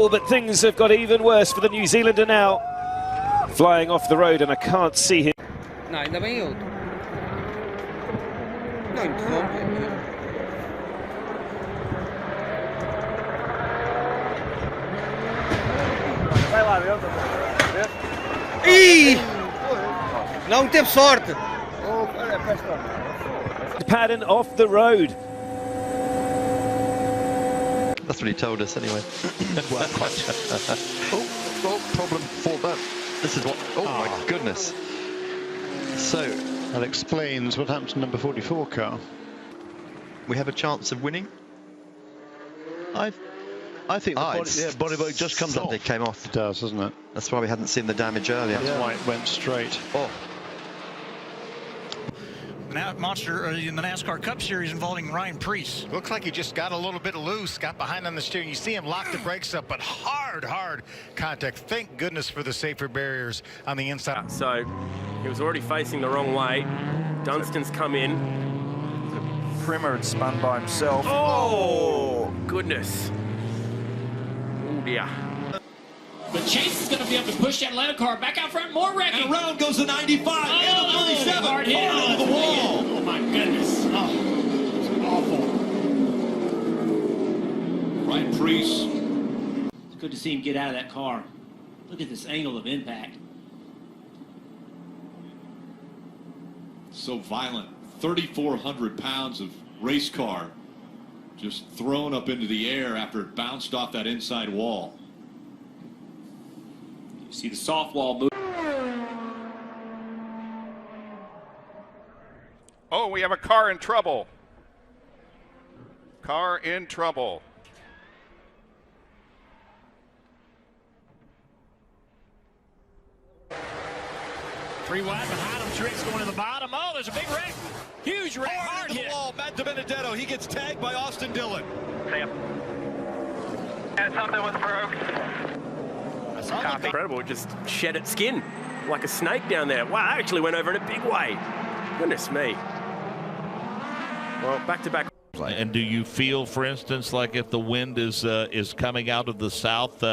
Oh, but things have got even worse for the New Zealander now. Flying off the road, and I can't see him. Não, ainda bem outro. Não interrompe. Vai lá, meu. Ih! Não teve sorte. Pattern off the road. That's what he told us anyway. Well, problem for that. This is what. Oh my goodness. So that explains what happened to number 44 car. We have a chance of winning. I think the bodywork just comes off. It came off. It does, doesn't it? That's why we hadn't seen the damage earlier. That's why it went straight. Oh. Now Monster in the NASCAR Cup Series involving Ryan Preece. Looks like he just got a little bit loose, got behind on the steering. You see him lock the brakes up, but hard contact. Thank goodness for the safer barriers on the inside. So he was already facing the wrong way. Dunstan's come in. Primer had spun by himself. Oh, goodness. Oh, dear. But Chase is going to be able to push that Atlanta car back out front, more wrecking. And around goes the 95, and a 37, hard hit on the wall. Oh my goodness. Oh, it's awful. Ryan Preece. It's good to see him get out of that car. Look at this angle of impact. So violent. 3,400 pounds of race car just thrown up into the air after it bounced off that inside wall. You see the soft wall move. Oh, we have a car in trouble. Car in trouble. Three wide behind him. Triff's going to the bottom. Oh, there's a big wreck. Huge wreck. Hard hit. Wall. Matt DiBenedetto. He gets tagged by Austin Dillon. Sam. And something was broke. Incredible. It just shed its skin like a snake down there. Wow, I actually went over in a big way. Goodness me. Well, back-to-back. And do you feel, for instance, like if the wind is coming out of the south,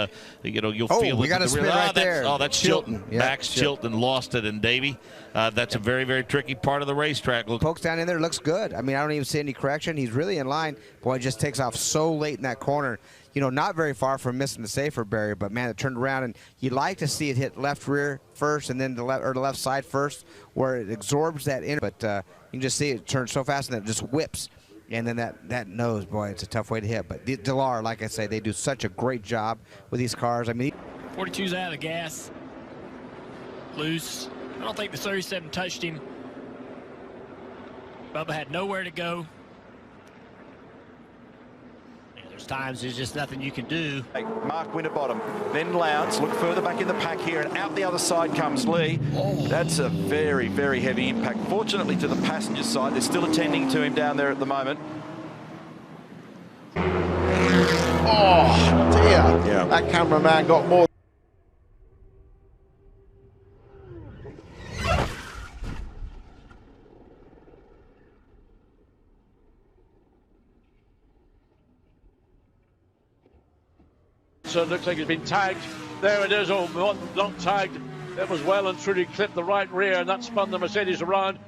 you'll feel we got a spin right there. Oh, that's Chilton. Yeah, Max Chilton lost it, and Davey, that's a very, very tricky part of the racetrack. Pokes down in there, looks good. I mean, I don't even see any correction. He's really in line. Boy, it just takes off so late in that corner. You know, not very far from missing the safer barrier, but man, it turned around, and you like to see it hit left rear first, and then the left side first, where it absorbs that in. But you can just see it turn so fast, and it just whips. And then that nose, boy, it's a tough way to hit. But Delar, like I say, they do such a great job with these cars. I mean, 42's out of the gas. Loose. I don't think the 37 touched him. Bubba had nowhere to go. There's times there's just nothing you can do. Mark Winterbottom, then Lowndes, look further back in the pack here, and out the other side comes Lee. That's a very, very heavy impact. Fortunately to the passenger side, they're still attending to him down there at the moment. Oh, dear. Yeah. That cameraman got more. So it looks like it's been tagged. There it is. Oh, not tagged. That was well and truly clipped the right rear, and that spun the Mercedes around.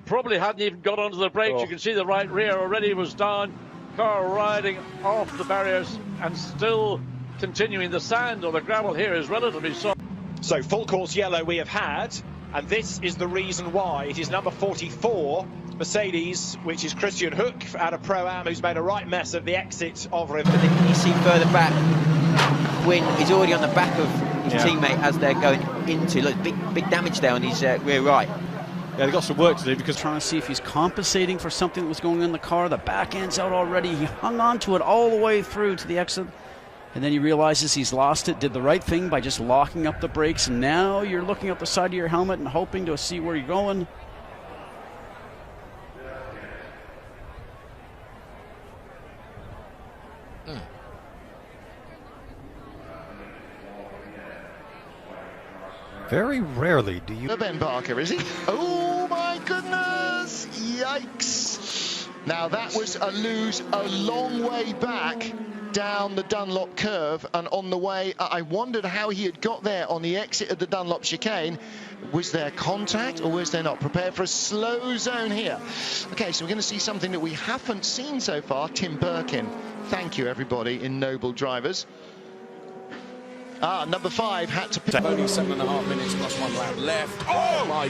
Probably hadn't even got onto the brakes. You can see the right rear already was down. Car riding off the barriers and still continuing. The sand or the gravel here is relatively soft. So full course yellow we have had, and this is the reason why. It is number 44 Mercedes, which is Christian Hook out of Pro-Am, who's made a right mess of the exit of Riv. You see further back, Quinn is already on the back of his teammate as they're going into. Look, big damage there on his rear right. Yeah, they've got some work to do because trying to see if he's compensating for something that was going on in the car. The back end's out already. He hung on to it all the way through to the exit. And then he realizes he's lost it, did the right thing by just locking up the brakes. And now you're looking up the side of your helmet and hoping to see where you're going. Very rarely do you... Ben Barker, is he? Oh, my goodness! Yikes! Now that was a lose a long way back down the Dunlop curve, and on the way, I wondered how he had got there on the exit of the Dunlop chicane. Was there contact or was there not? Prepare for a slow zone here. Okay, so we're going to see something that we haven't seen so far. Tim Birkin. Thank you, everybody in Noble Drivers. Number 5 had to... Only 7.5 minutes plus 1 lap left. Oh my...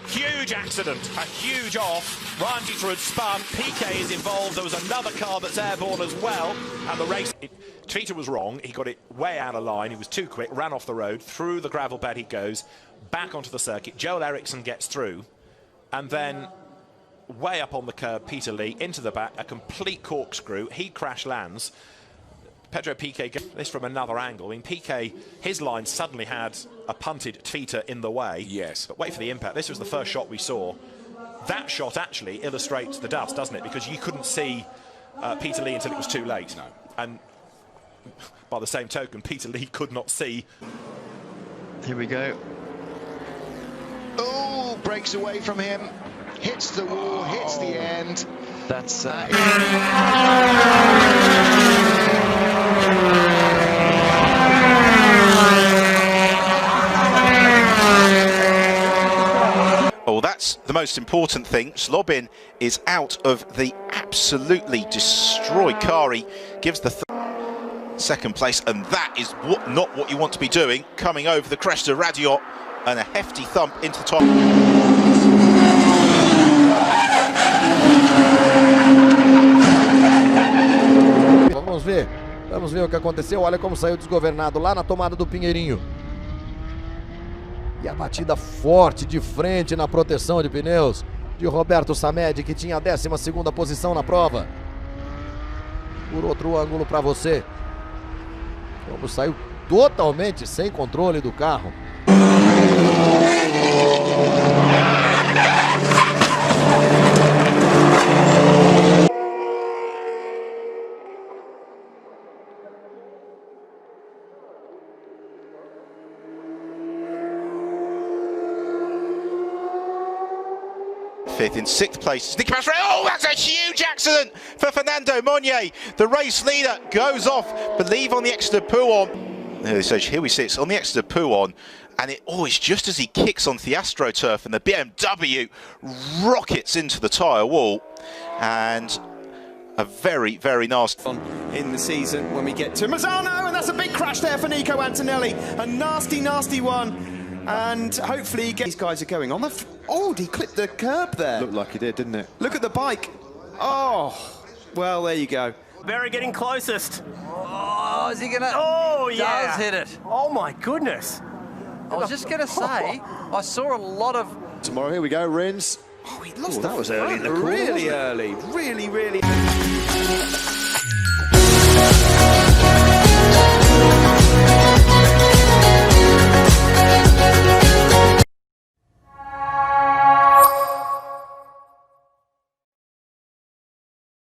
Huge accident, a huge off. Ryan Dieter had spun. PK is involved. There was another car that's airborne as well. And the race... Dieter was wrong. He got it way out of line. He was too quick, ran off the road. Through the gravel bed he goes. Back onto the circuit. Joel Eriksson gets through. And then way up on the curb, Peter Lee into the back. A complete corkscrew. He crash lands. Pedro Piquet gets this from another angle. I mean, Piquet, his line suddenly had a punted Twitter in the way. Yes. But wait for the impact. This was the first shot we saw. That shot actually illustrates the dust, doesn't it? Because you couldn't see Peter Lee until it was too late. No. And by the same token, Peter Lee could not see. Here we go. Oh, breaks away from him. Hits the wall, hits the end. That's... Well, that's the most important thing. Slobin is out of the absolutely destroyed car. He gives the second place, and that is not what you want to be doing. Coming over the crest of Radiot and a hefty thump into the top. Vamos ver o que aconteceu. Olha como saiu desgovernado lá na tomada do Pinheirinho. E a batida forte de frente na proteção de pneus de Roberto Samed, que tinha a 12ª posição na prova. Por outro ângulo para você. Como saiu totalmente sem controle do carro. Fifth. In 6th place, Nicky Pastor. Oh, that's a huge accident for Fernando Monnier. The race leader goes off, believe on the exit of Pouon. So here we see it's on the exit of Pouon, and it's just as he kicks onto the AstroTurf, and the BMW rockets into the tyre wall, and a very, very nasty in the season when we get to Mazzano, and that's a big crash there for Nico Antonelli. A nasty, nasty one. And hopefully these guys are going on the... Oh, he clipped the curb there. Looked like he did, didn't it? Look at the bike. Oh, well, there you go. Barry getting closest. Oh, is he going to... Oh, yeah. Does hit it. Oh, my goodness. I was just going to say, I saw a lot of... Tomorrow, here we go, Rins. Oh, he lost that was early in the corner, really wasn't it? early. Really, really...